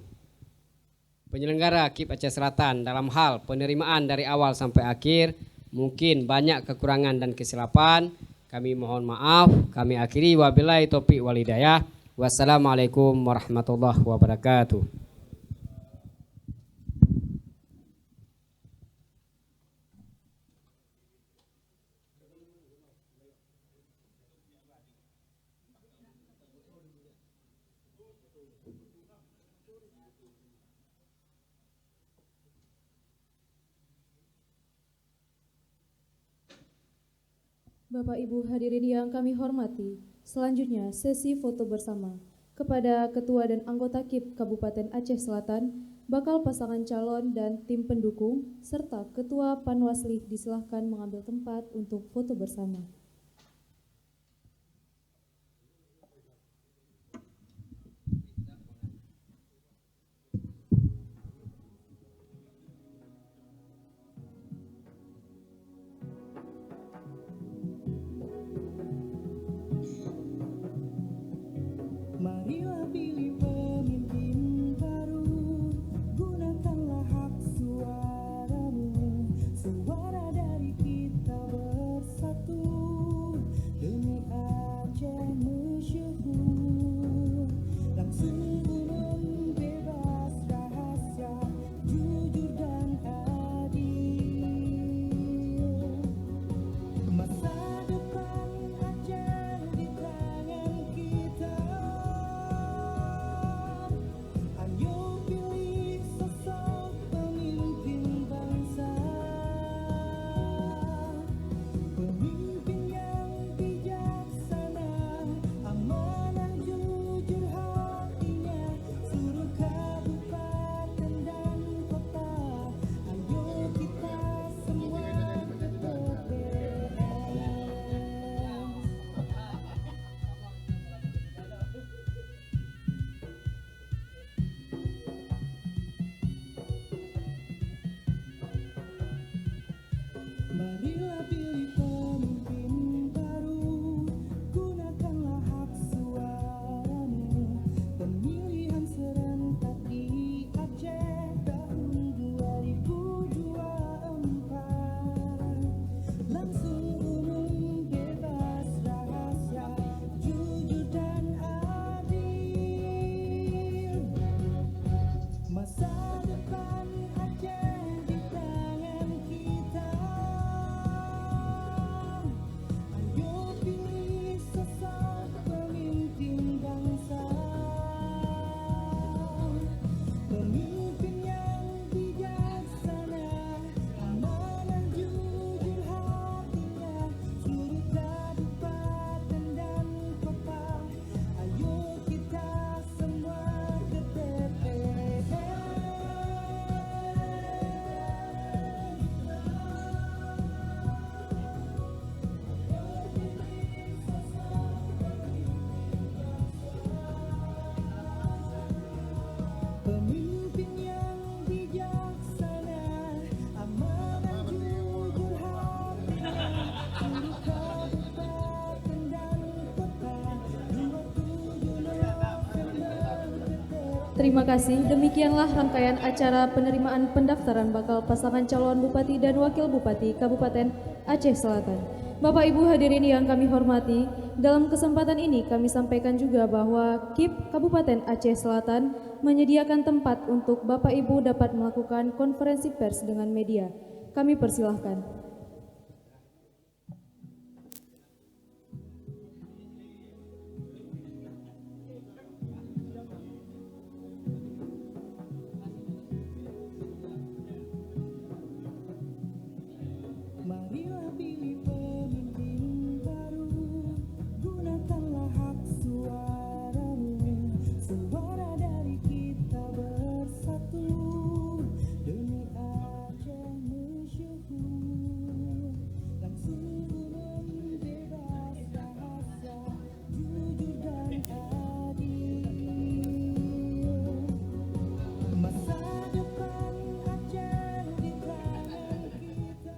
Speaker 6: penyelenggara KIP Aceh Selatan dalam hal penerimaan dari awal sampai akhir mungkin banyak kekurangan dan kesilapan. Kami mohon maaf, kami akhiri wabillahi taufiq wal hidayah. Wassalamualaikum warahmatullahi wabarakatuh.
Speaker 1: Bapak Ibu hadirin yang kami hormati, selanjutnya sesi foto bersama. Kepada Ketua dan anggota KIP Kabupaten Aceh Selatan, bakal pasangan calon dan tim pendukung, serta Ketua Panwasli disilahkan mengambil tempat untuk foto bersama.
Speaker 3: Marilah pilih pemimpin baru, gunakanlah hak suaramu, suara dari kita bersatu. Pemimpin yang bijaksana, amanah jujur hati, seluruh kabupaten dan kota, 27 November.
Speaker 1: Terima kasih. Demikianlah rangkaian acara penerimaan pendaftaran bakal pasangan calon Bupati dan Wakil Bupati Kabupaten Aceh Selatan. Bapak Ibu hadirin yang kami hormati, dalam kesempatan ini kami sampaikan juga bahwa KIP Kabupaten Aceh Selatan menyediakan tempat untuk Bapak Ibu dapat melakukan konferensi pers dengan media. Kami persilahkan.
Speaker 3: Marilah pilih pemimpin baru, gunakanlah hak suaramu, suara dari kita bersatu, demi Aceh mensyukur, langsung membebas bahasa, jujur dan adil. Masa depan Aceh di tangan kita.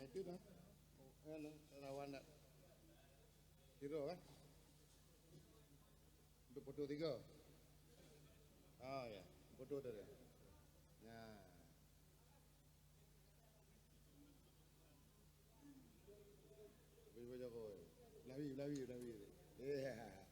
Speaker 5: Itu dah. Lawan nak. Hero kan? Untuk foto 3. Oh ya, foto tu dia. Nah. Beli baju kau. Lawi. Yeah.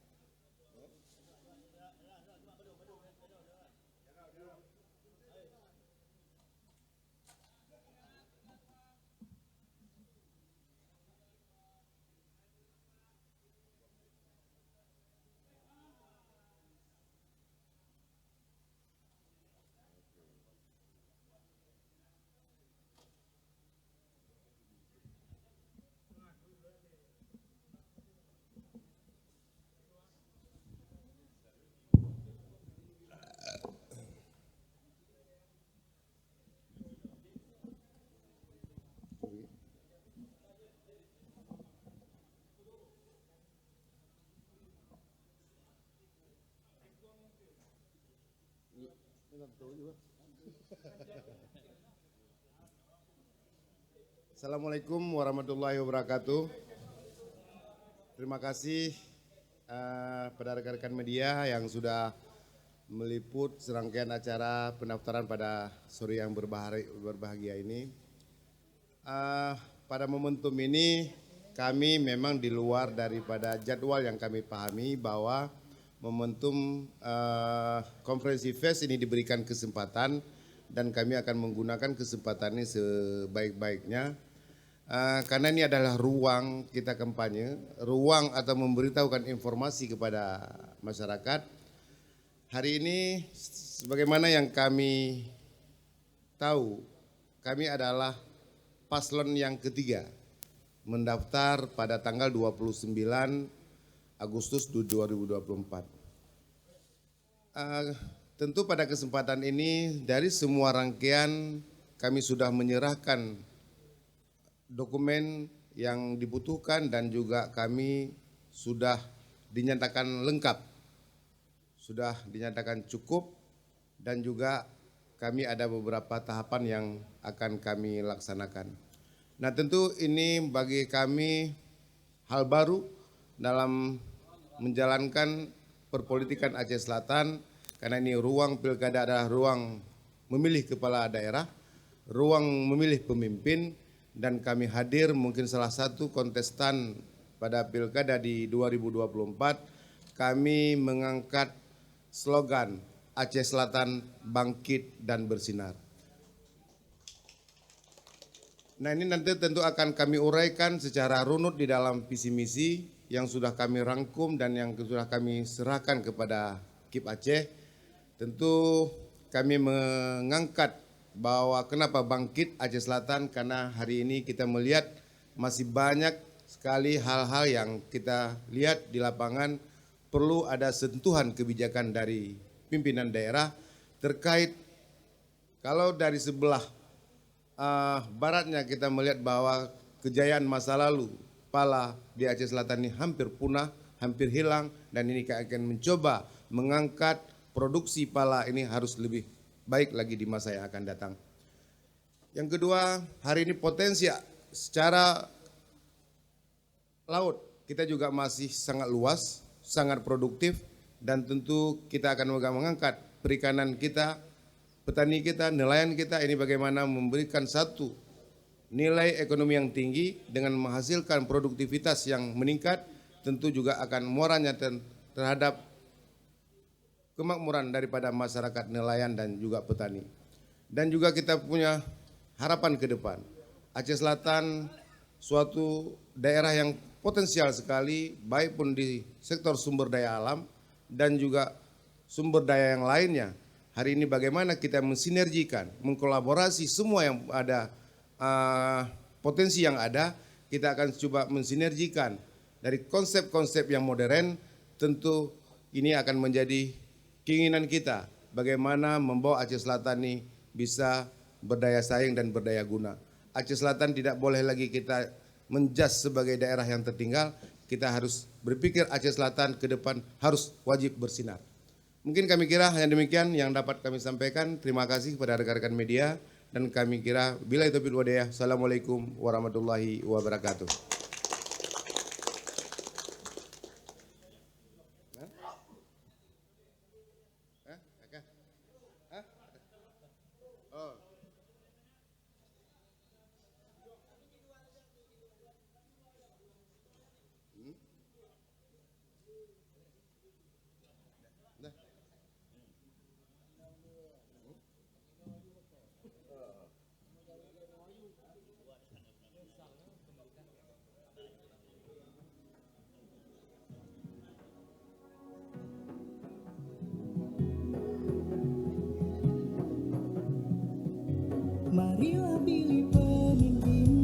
Speaker 5: Assalamualaikum warahmatullahi wabarakatuh. Terima kasih pada rekan-rekan media yang sudah meliput serangkaian acara pendaftaran pada sore yang berbahagia ini. Pada momentum ini kami memang di luar daripada jadwal yang kami pahami bahwa momentum konferensi pers ini diberikan kesempatan dan kami akan menggunakan kesempatan ini sebaik-baiknya. Karena ini adalah ruang kita kampanye, ruang atau memberitahukan informasi kepada masyarakat. Hari ini sebagaimana yang kami tahu, kami adalah paslon yang ketiga mendaftar pada tanggal 29 Agustus 2024. Tentu pada kesempatan ini dari semua rangkaian kami sudah menyerahkan dokumen yang dibutuhkan dan juga kami sudah dinyatakan lengkap, sudah dinyatakan cukup dan juga kami ada beberapa tahapan yang akan kami laksanakan. Nah tentu ini bagi kami hal baru dalam menjalankan perpolitikan Aceh Selatan karena ini ruang pilkada adalah ruang memilih kepala daerah, ruang memilih pemimpin. Dan kami hadir mungkin salah satu kontestan pada pilkada di 2024, kami mengangkat slogan Aceh Selatan bangkit dan bersinar. Nah ini nanti tentu akan kami uraikan secara runut di dalam visi misi yang sudah kami rangkum dan yang sudah kami serahkan kepada KIP Aceh. Tentu kami mengangkat bahwa kenapa bangkit Aceh Selatan, karena hari ini kita melihat masih banyak sekali hal-hal yang kita lihat di lapangan perlu ada sentuhan kebijakan dari pimpinan daerah terkait kalau dari sebelah baratnya kita melihat bahwa kejayaan masa lalu pala di Aceh Selatan ini hampir punah, hampir hilang dan ini akan mencoba mengangkat produksi pala ini harus lebih baik lagi di masa yang akan datang. Yang kedua, hari ini potensi secara laut kita juga masih sangat luas, sangat produktif dan tentu kita akan mengangkat perikanan kita, petani kita, nelayan kita ini bagaimana memberikan satu nilai ekonomi yang tinggi dengan menghasilkan produktivitas yang meningkat, tentu juga akan muaranya terhadap kemakmuran daripada masyarakat nelayan dan juga petani. Dan juga kita punya harapan ke depan. Aceh Selatan suatu daerah yang potensial sekali, baik pun di sektor sumber daya alam dan juga sumber daya yang lainnya. Hari ini bagaimana kita mensinergikan, mengkolaborasi semua yang ada, potensi yang ada, kita akan coba mensinergikan dari konsep-konsep yang modern, tentu ini akan menjadi keinginan kita bagaimana membawa Aceh Selatan ini bisa berdaya saing dan berdaya guna. Aceh Selatan tidak boleh lagi kita menjudge sebagai daerah yang tertinggal. Kita harus berpikir Aceh Selatan ke depan harus wajib bersinar. Mungkin kami kira hanya demikian yang dapat kami sampaikan. Terima kasih kepada rekan-rekan media dan kami kira billahi taufiq wal hidayah. Assalamualaikum warahmatullahi wabarakatuh.
Speaker 3: Marilah pilih pemimpin